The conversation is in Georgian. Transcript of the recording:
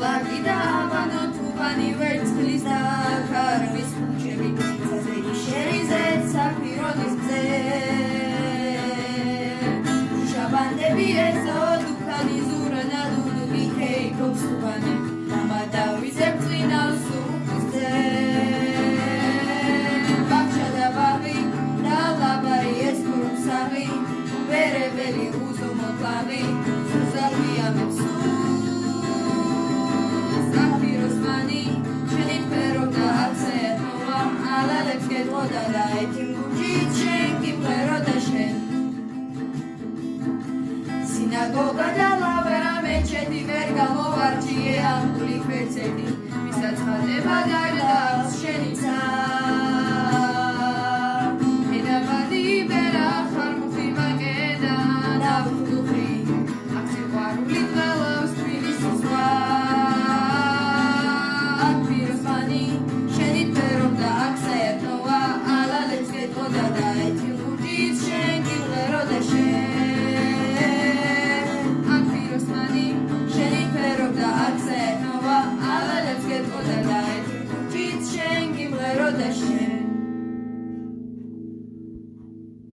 ლაკი და აბანო თუბანი ვერცხლის და ქარვის ქუჩები საზეიმი შერიზე საფირონის მზე შაბანდები ეზო დუქანი ზურანა დუდუკი ქეიქობს თუბანი მამა დავიზებ წვინავს სუფისზე ბავშა და ბაღი და ლაბარი ეს კურუმსაღი ვერებელი უზომოკლავი სუზალვია მეცუს საფიროსმანი შენი ფერო და აცეთნოა ალალებს გეტყოდა და ეთიმ გუჯით შენ კი ფერო და შენ სინაგოგა და ლავერა მეჩეთი ვერ გამოვარჩიე ამული კვერცები ვისაც ხატება გარდავს შენიცა